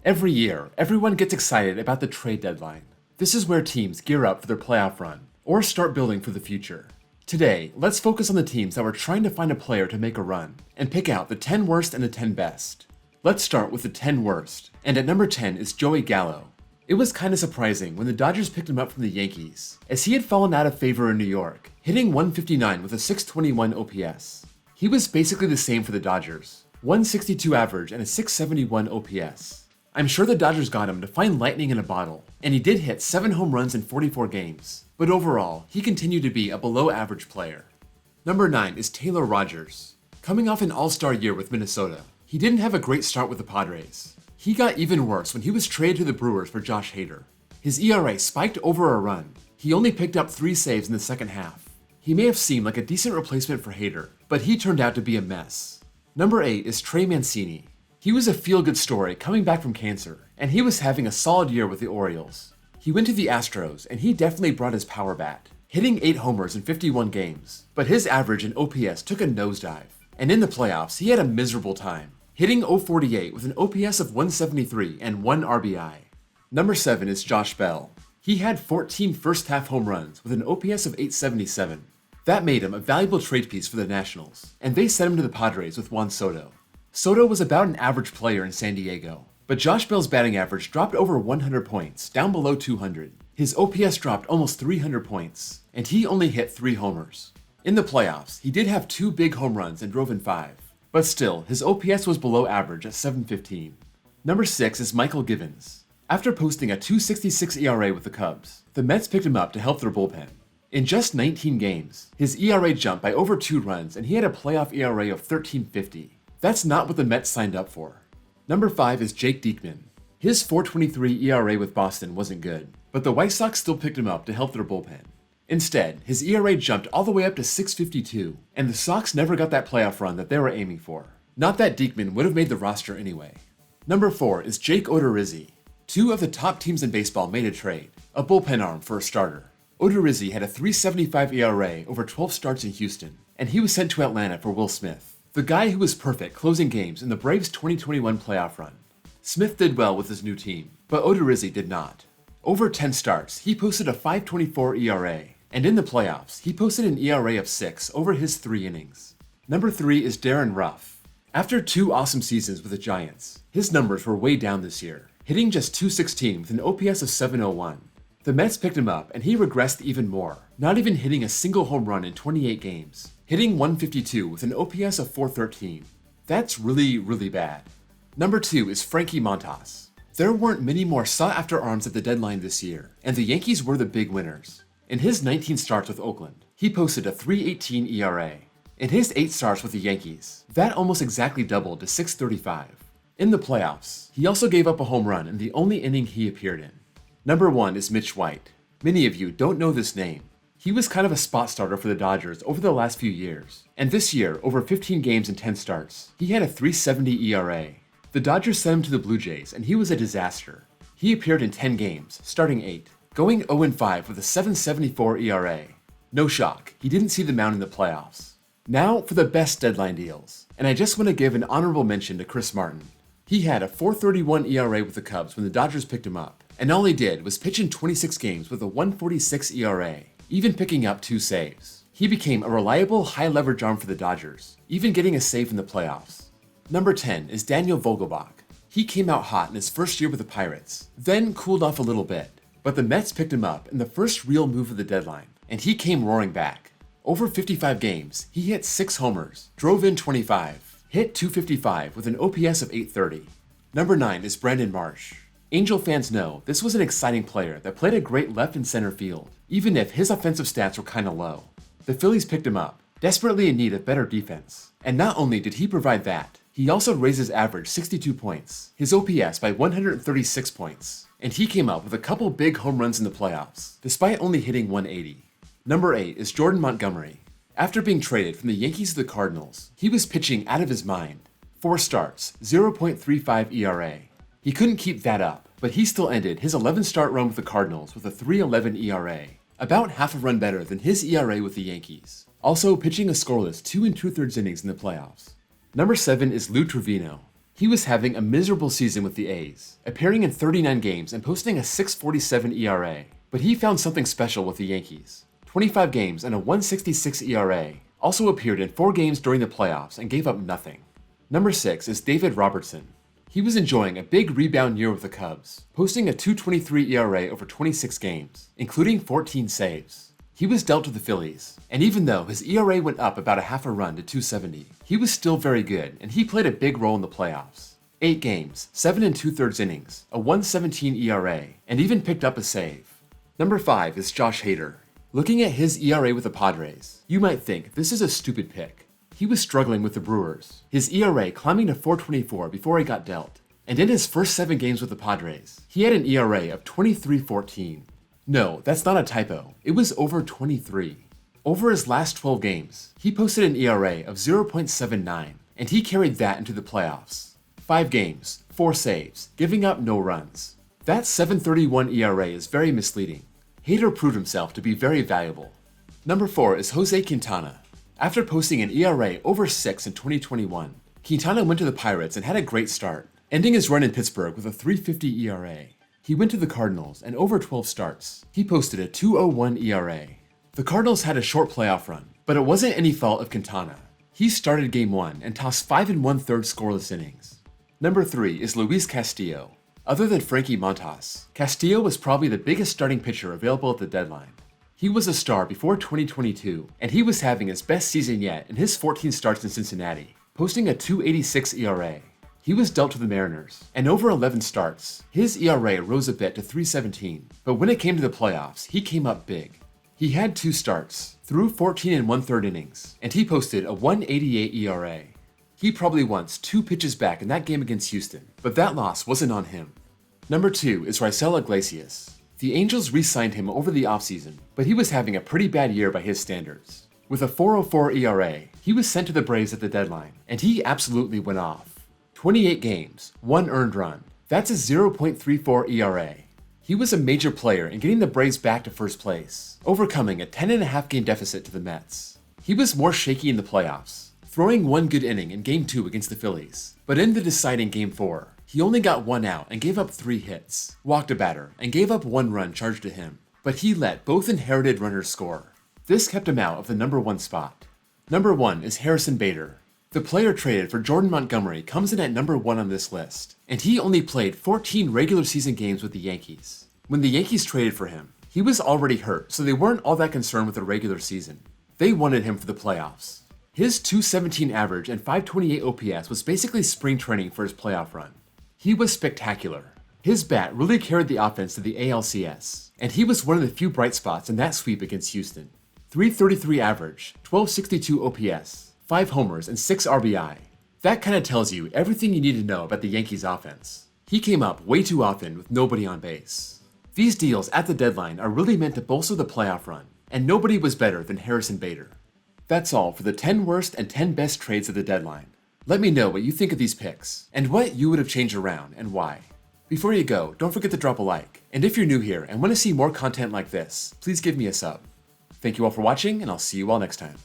Every year, everyone gets excited about the trade deadline. This is where teams gear up for their playoff run, or start building for the future. Today, let's focus on the teams that were trying to find a player to make a run, and pick out the 10 worst and the 10 best. Let's start with the 10 worst, and at number 10 is Joey Gallo. It was kinda surprising when the Dodgers picked him up from the Yankees, as he had fallen out of favor in New York, hitting 159 with a 621 OPS. He was basically the same for the Dodgers, 162 average and a 671 OPS. I'm sure the Dodgers got him to find lightning in a bottle, and he did hit 7 home runs in 44 games, but overall, he continued to be a below-average player. Number 9 is Taylor Rogers. Coming off an all-star year with Minnesota, he didn't have a great start with the Padres. He got even worse when he was traded to the Brewers for Josh Hader. His ERA spiked over a run. He only picked up 3 saves in the second half. He may have seemed like a decent replacement for Hader, but he turned out to be a mess. Number 8 is Trey Mancini. He was a feel-good story coming back from cancer, and he was having a solid year with the Orioles. He went to the Astros, and he definitely brought his power bat, hitting 8 homers in 51 games, but his average in OPS took a nosedive, and in the playoffs, he had a miserable time, hitting .048 with an OPS of 173 and 1 RBI. Number 7 is Josh Bell. He had 14 first-half home runs with an OPS of 877. That made him a valuable trade piece for the Nationals, and they sent him to the Padres with Juan Soto. Soto was about an average player in San Diego, but Josh Bell's batting average dropped over 100 points, down below 200. His OPS dropped almost 300 points, and he only hit 3 homers. In the playoffs, he did have 2 big home runs and drove in 5, but still, his OPS was below average at 715. Number 6 is Michael Givens. After posting a 2.66 ERA with the Cubs, the Mets picked him up to help their bullpen. In just 19 games, his ERA jumped by over 2 runs and he had a playoff ERA of 13.50. That's not what the Mets signed up for. Number 5 is Jake Diekman. His 4.23 ERA with Boston wasn't good, but the White Sox still picked him up to help their bullpen. Instead, his ERA jumped all the way up to 6.52, and the Sox never got that playoff run that they were aiming for. Not that Diekman would have made the roster anyway. Number 4 is Jake Odorizzi. 2 of the top teams in baseball made a trade, a bullpen arm for a starter. Odorizzi had a 3.75 ERA over 12 starts in Houston, and he was sent to Atlanta for Will Smith, the guy who was perfect closing games in the Braves' 2021 playoff run. Smith did well with his new team, but Odorizzi did not. Over 10 starts, he posted a 5.24 ERA, and in the playoffs, he posted an ERA of 6 over his 3 innings. Number 3 is Darren Ruff. After 2 awesome seasons with the Giants, his numbers were way down this year, hitting just .216 with an OPS of 701. The Mets picked him up, and he regressed even more, not even hitting a single home run in 28 games, hitting .152 with an OPS of 413. That's really bad. Number 2 is Frankie Montas. There weren't many more sought-after arms at the deadline this year, and the Yankees were the big winners. In his 19 starts with Oakland, he posted a 3.18 ERA. In his 8 starts with the Yankees, that almost exactly doubled to 6.35. In the playoffs, he also gave up a home run in the only inning he appeared in. Number 1 is Mitch White. Many of you don't know this name. He was kind of a spot starter for the Dodgers over the last few years, and this year, over 15 games and 10 starts, he had a 3.70 ERA. The Dodgers sent him to the Blue Jays, and he was a disaster. He appeared in 10 games, starting 8, going 0-5 with a 7.74 ERA. No shock, he didn't see the mound in the playoffs. Now for the best deadline deals, and I just want to give an honorable mention to Chris Martin. He had a 4.31 ERA with the Cubs when the Dodgers picked him up, and all he did was pitch in 26 games with a 1.46 ERA, even picking up 2 saves. He became a reliable high-leverage arm for the Dodgers, even getting a save in the playoffs. Number 10 is Daniel Vogelbach. He came out hot in his first year with the Pirates, then cooled off a little bit, but the Mets picked him up in the first real move of the deadline, and he came roaring back. Over 55 games, he hit 6 homers, drove in 25, hit .255 with an OPS of 830. Number 9 is Brandon Marsh. Angel fans know this was an exciting player that played a great left and center field, even if his offensive stats were kinda low. The Phillies picked him up, desperately in need of better defense. And not only did he provide that, he also raised his average 62 points, his OPS by 136 points, and he came up with a couple big home runs in the playoffs, despite only hitting 180. Number 8 is Jordan Montgomery. After being traded from the Yankees to the Cardinals, he was pitching out of his mind. 4 starts, 0.35 ERA. He couldn't keep that up, but he still ended his 11-start run with the Cardinals with a 3.11 ERA, about half a run better than his ERA with the Yankees, also pitching a scoreless 2 2/3 innings in the playoffs. Number 7 is Lou Trevino. He He was having a miserable season with the A's, appearing in 39 games and posting a 6.47 ERA. But he found something special with the Yankees. 25 games and a 1.66 ERA, also appeared in 4 games during the playoffs and gave up nothing. Number 6 is David Robertson. He was enjoying a big rebound year with the Cubs, posting a 2.23 ERA over 26 games, including 14 saves. He was dealt to the Phillies, and even though his ERA went up about a half a run to 2.70, he was still very good and he played a big role in the playoffs. 8 games, 7 2/3 innings, a 1.17 ERA, and even picked up a save. Number 5 is Josh Hader. Looking at his ERA with the Padres, you might think this is a stupid pick. He was struggling with the Brewers, his ERA climbing to 4.24 before he got dealt. And in his first 7 games with the Padres, he had an ERA of 23.14. No, that's not a typo. It was over 23. Over his last 12 games, he posted an ERA of 0.79, and he carried that into the playoffs. 5 games, 4 saves, giving up no runs. That 7.31 ERA is very misleading. Hader proved himself to be very valuable. Number 4 is Jose Quintana. After posting an ERA over 6 in 2021, Quintana went to the Pirates and had a great start, ending his run in Pittsburgh with a 3.50 ERA. He went to the Cardinals, and over 12 starts, he posted a 2.01 ERA. The Cardinals had a short playoff run, but it wasn't any fault of Quintana. He started Game 1 and tossed 5 1/3 scoreless innings. Number 3 is Luis Castillo. Other than Frankie Montas, Castillo was probably the biggest starting pitcher available at the deadline. He was a star before 2022, and he was having his best season yet in his 14 starts in Cincinnati, posting a 2.86 ERA. He was dealt to the Mariners, and over 11 starts, his ERA rose a bit to 3.17, but when it came to the playoffs, he came up big. He had 2 starts, threw 14 1/3 innings, and he posted a 1.88 ERA. He probably wants 2 pitches back in that game against Houston, but that loss wasn't on him. Number 2 is Raisel Iglesias. The Angels re-signed him over the offseason, but he was having a pretty bad year by his standards. With a 4.04 ERA, he was sent to the Braves at the deadline, and he absolutely went off. 28 games, 1 earned run. That's a 0.34 ERA. He was a major player in getting the Braves back to first place, overcoming a 10.5 game deficit to the Mets. He was more shaky in the playoffs, throwing 1 good inning in Game 2 against the Phillies, but in the deciding Game 4, he only got 1 out and gave up 3 hits, walked a batter, and gave up 1 run charged to him, but he let both inherited runners score. This kept him out of the number 1 spot. Number 1 is Harrison Bader. The player traded for Jordan Montgomery comes in at number 1 on this list, and he only played 14 regular season games with the Yankees. When the Yankees traded for him, he was already hurt, so they weren't all that concerned with the regular season. They wanted him for the playoffs. His 217 average and 528 OPS was basically spring training for his playoff run. He was spectacular. His bat really carried the offense to the ALCS, and he was one of the few bright spots in that sweep against Houston. 333 average, 1262 OPS, 5 homers, and 6 RBI. That kind of tells you everything you need to know about the Yankees offense. He came up way too often with nobody on base. These deals at the deadline are really meant to bolster the playoff run, and nobody was better than Harrison Bader. That's all for the 10 worst and 10 best trades at the deadline. Let me know what you think of these picks, and what you would have changed around and why. Before you go, don't forget to drop a like, and if you're new here and want to see more content like this, please give me a sub. Thank you all for watching, and I'll see you all next time.